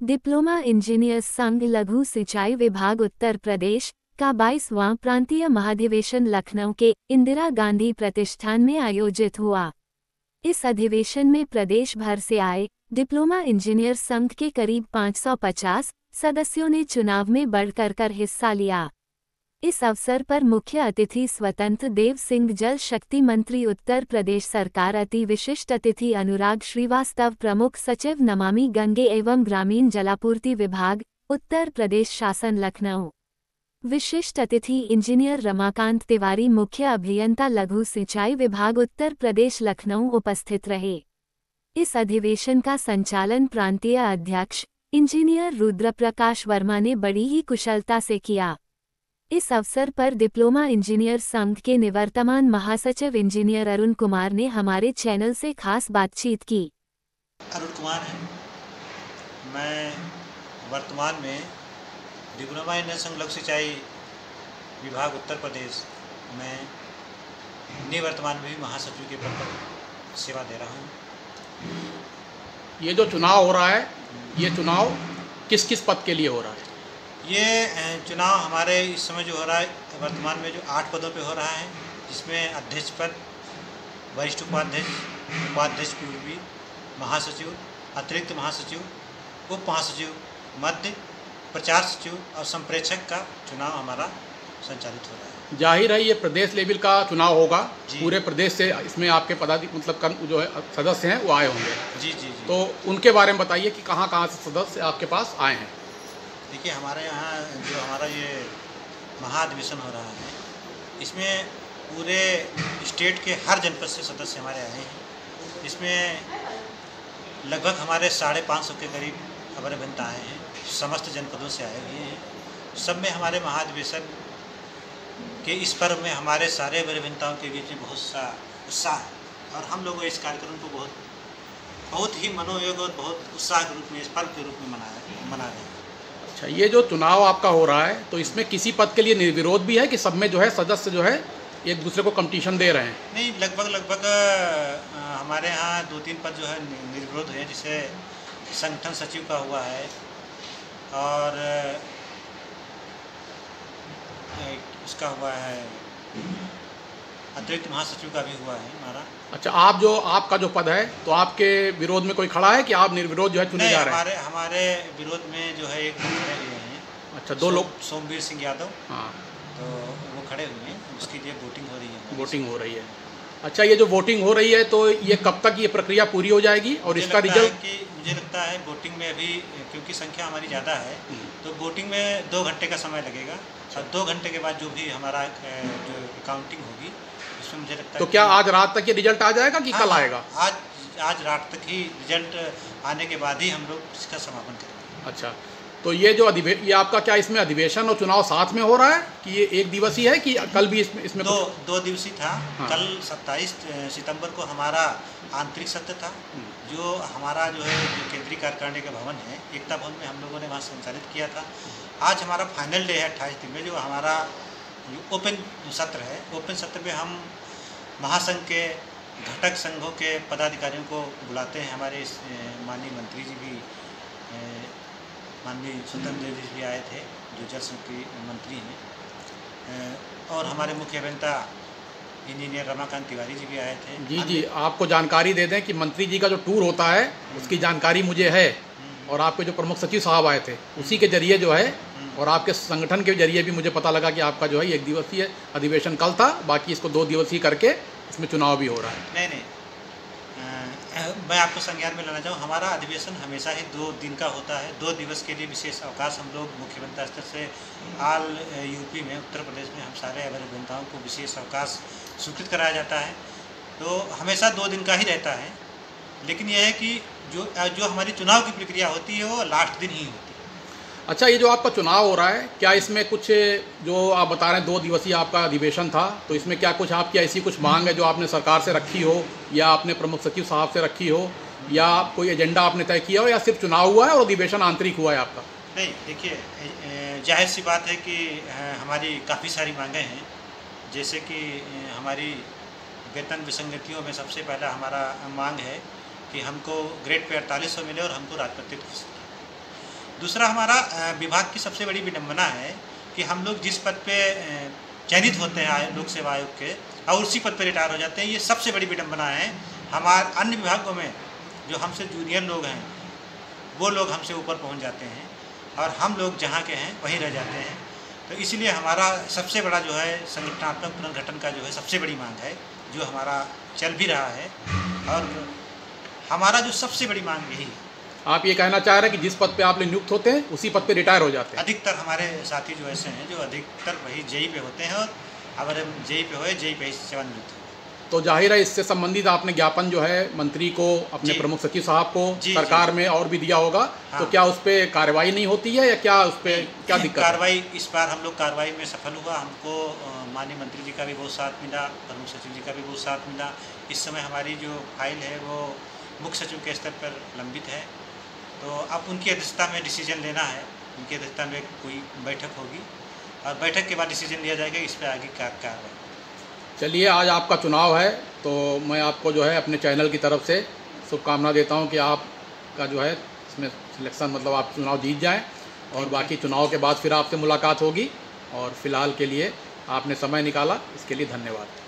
Diploma engineers संघ लघु सिंचाई विभाग उत्तर प्रदेश का 22वां प्रांतीय महाधिवेशन लखनऊ के इंदिरा गांधी प्रतिष्ठान में आयोजित हुआ। इस अधिवेशन में प्रदेश भर से आए डिप्लोमा इंजीनियर संघ के करीब 550 सदस्यों ने चुनाव में बढ़-चढ़कर हिस्सा लिया। इस अवसर पर मुख्य अतिथि स्वतंत्र देव सिंह जल शक्ति मंत्री उत्तर प्रदेश सरकार, अति विशिष्ट अतिथि अनुराग श्रीवास्तव, प्रमुख सचिव नमामि गंगे एवं ग्रामीण जलापूर्ति विभाग उत्तर प्रदेश शासन लखनऊ, विशिष्ट अतिथि इंजीनियर रमाकांत तिवारी, मुख्य अभियंता लघु सिंचाई विभाग उत्तर प्रदेश लखनऊ उपस्थित रहे। इस अधिवेशन का संचालन प्रांतीय अध्यक्ष इंजीनियर रुद्रप्रकाश वर्मा ने बड़ी ही कुशलता से किया। इस अवसर पर डिप्लोमा इंजीनियर संघ के निवर्तमान महासचिव इंजीनियर अरुण कुमार ने हमारे चैनल से खास बातचीत की। अरुण कुमार है, मैं वर्तमान में डिप्लोमा इंजीनियर संघ लघु सिंचाई विभाग उत्तर प्रदेश में निवर्तमान में भी महासचिव के पद पर सेवा दे रहा हूँ। ये जो चुनाव हो रहा है, ये चुनाव किस किस पद के लिए हो रहा है? ये चुनाव हमारे इस समय जो हो रहा है, वर्तमान में जो 8 पदों पे हो रहा है, जिसमें अध्यक्ष पद, वरिष्ठ उपाध्यक्ष, उपाध्यक्ष पूर्वी, महासचिव, अतिरिक्त महासचिव, उप महासचिव, मध्य, प्रचार सचिव और संप्रेषक का चुनाव हमारा संचालित हो रहा है। जाहिर है ये प्रदेश लेवल का चुनाव होगा, पूरे प्रदेश से इसमें आपके जो है सदस्य हैं वो आए होंगे। जी जी जी। तो उनके बारे में बताइए कि कहाँ कहाँ से सदस्य आपके पास आए हैं। देखिए, हमारे यहाँ जो हमारा ये महाधिवेशन हो रहा है, इसमें पूरे स्टेट के हर जनपद से सदस्य हमारे आए हैं। इसमें लगभग हमारे 550 के करीब अवर अभियंता आए हैं, समस्त जनपदों से आए हुए हैं। सब में हमारे महाधिवेशन के इस पर्व में हमारे सारे अवर अभियंताओं के बीच में बहुत सा उत्साह है और हम लोग इस कार्यक्रम को बहुत ही मनोयोग और बहुत उत्साह के रूप में, इस पर्व के रूप में मना रहे हैं। अच्छा, ये जो चुनाव आपका हो रहा है तो इसमें किसी पद के लिए निर्विरोध भी है कि सब में जो है सदस्य जो है एक दूसरे को कंपटीशन दे रहे हैं? नहीं, लगभग हमारे यहाँ 2-3 पद जो है निर्विरोध है। जैसे संगठन सचिव का हुआ है और उसका हुआ है, अतिरिक्त महासचिव का भी हुआ है हमारा। अच्छा, आपका जो पद है तो आपके विरोध में कोई खड़ा है कि आप निर्विरोध जो है चुने जा रहे हैं? हमारे विरोध में जो है एक खड़े हुए हैं। अच्छा, 2 लोग, सोमवीर सिंह यादव। हाँ, तो वो खड़े हुए हैं, उसके लिए वोटिंग हो रही है। वोटिंग हो रही है। अच्छा, ये जो वोटिंग हो रही है तो ये कब तक ये प्रक्रिया पूरी हो जाएगी और इसका रिजल्ट? मुझे लगता है वोटिंग में अभी, क्योंकि संख्या हमारी ज़्यादा है, तो वोटिंग में 2 घंटे का समय लगेगा और 2 घंटे के बाद जो भी हमारा जो काउंटिंग होगी उसमें मुझे लगता है तो क्या आज रात तक ये रिजल्ट आ जाएगा कि कल आएगा? आज रात तक ही रिजल्ट आने के बाद ही हम लोग इसका समापन करेंगे। अच्छा, तो ये जो ये आपका क्या इसमें अधिवेशन और चुनाव साथ में हो रहा है कि ये एक दिवसीय है कि कल भी इसमें 2 दिवसीय था। हाँ। कल 27 सितंबर को हमारा आंतरिक सत्र था, जो हमारा जो है जो केंद्रीय कार्यकारिणी का भवन है, एकता भवन में हम लोगों ने वहाँ संचालित किया था। आज हमारा फाइनल डे है 28 दिन में, जो हमारा ओपन सत्र है। ओपन सत्र में हम महासंघ के घटक संघों के पदाधिकारियों को बुलाते हैं। हमारे माननीय मंत्री जी भी, माननीय स्वतंत्र देव जी भी आए थे, जो जल शक्ति मंत्री हैं, और हमारे मुख्य अभियंता इंजीनियर रमाकांत तिवारी जी भी आए थे। जी, आपको जानकारी दे दें कि मंत्री जी का जो टूर होता है उसकी जानकारी मुझे है, और आपके जो प्रमुख सचिव साहब आए थे उसी के जरिए जो है, और आपके संगठन के जरिए भी मुझे पता लगा कि आपका जो है 1 दिवसीय अधिवेशन कल था, बाकी इसको 2 दिवसीय करके इसमें चुनाव भी हो रहा है। नहीं, मैं आपको संज्ञान में लाना चाहूँ, हमारा अधिवेशन हमेशा ही 2 दिन का होता है। 2 दिवस के लिए विशेष अवकाश हम लोग मुख्यमंत्री स्तर से ऑल यूपी में, उत्तर प्रदेश में हम सारे अवर अभियंताओं को विशेष अवकाश स्वीकृत कराया जाता है। तो हमेशा 2 दिन का ही रहता है, लेकिन यह है कि जो हमारी चुनाव की प्रक्रिया होती है वो लास्ट दिन ही होती है। अच्छा, ये जो आपका चुनाव हो रहा है, क्या इसमें कुछ जो आप बता रहे हैं 2 दिवसीय आपका अधिवेशन था, तो इसमें क्या कुछ आपकी ऐसी कुछ मांग है जो आपने सरकार से रखी हो या अपने प्रमुख सचिव साहब से रखी हो, या कोई एजेंडा आपने तय किया हो, या सिर्फ चुनाव हुआ है और अधिवेशन आंतरिक हुआ है आपका? नहीं, देखिए, जाहिर सी बात है कि हमारी काफ़ी सारी मांगें हैं। जैसे कि हमारी वेतन विसंगतियों में सबसे पहला हमारा मांग है कि हमको ग्रेड पे 4800 मिले और हमको राजपत्रित हो सके। दूसरा हमारा विभाग की सबसे बड़ी विडंबना है कि हम लोग जिस पद पे चयनित होते हैं लोक सेवा आयोग के और उसी पद पे रिटायर हो जाते हैं, ये सबसे बड़ी विडंबना है। हमारे अन्य विभागों में जो हमसे जूनियर लोग हैं वो लोग हमसे ऊपर पहुंच जाते हैं और हम लोग जहां के हैं वहीं रह जाते हैं। तो इसलिए हमारा सबसे बड़ा जो है संगठनात्मक पुनर्गठन का जो है सबसे बड़ी मांग है, जो हमारा चल भी रहा है और हमारा जो सबसे बड़ी मांग यही है। आप ये कहना चाह रहे हैं कि जिस पद पे आप लोग नियुक्त होते हैं उसी पद पे रिटायर हो जाते हैं? अधिकतर हमारे साथी जो ऐसे हैं जो अधिकतर वही जेई पे होते हैं और अगर हम जेई पे होए जेई पे ही सेवानिवृत्त हो। तो जाहिर है इससे संबंधित आपने ज्ञापन जो है मंत्री को, अपने प्रमुख सचिव साहब को, सरकार में और भी दिया होगा। हाँ। तो क्या उस पर कार्रवाई नहीं होती है या क्या उस पर क्या दिक्कत? कार्रवाई इस बार हम लोग कार्रवाई में सफल हुआ। हमको माननीय मंत्री जी का भी बहुत साथ मिला, प्रमुख सचिव जी का भी बहुत साथ मिला। इस समय हमारी जो फाइल है वो मुख्य सचिव के स्तर पर लंबित है, तो अब उनकी अध्यक्षता में डिसीजन लेना है। उनकी अध्यक्षता में कोई बैठक होगी और बैठक के बाद डिसीजन लिया जाएगा इस पर आगे क्या कार्रवाई। चलिए, आज आपका चुनाव है तो मैं आपको जो है अपने चैनल की तरफ से शुभकामना देता हूं कि आपका जो है इसमें सिलेक्शन, मतलब आप चुनाव जीत जाएं और बाकी चुनाव के बाद फिर आपसे मुलाकात होगी। और फिलहाल के लिए आपने समय निकाला, इसके लिए धन्यवाद।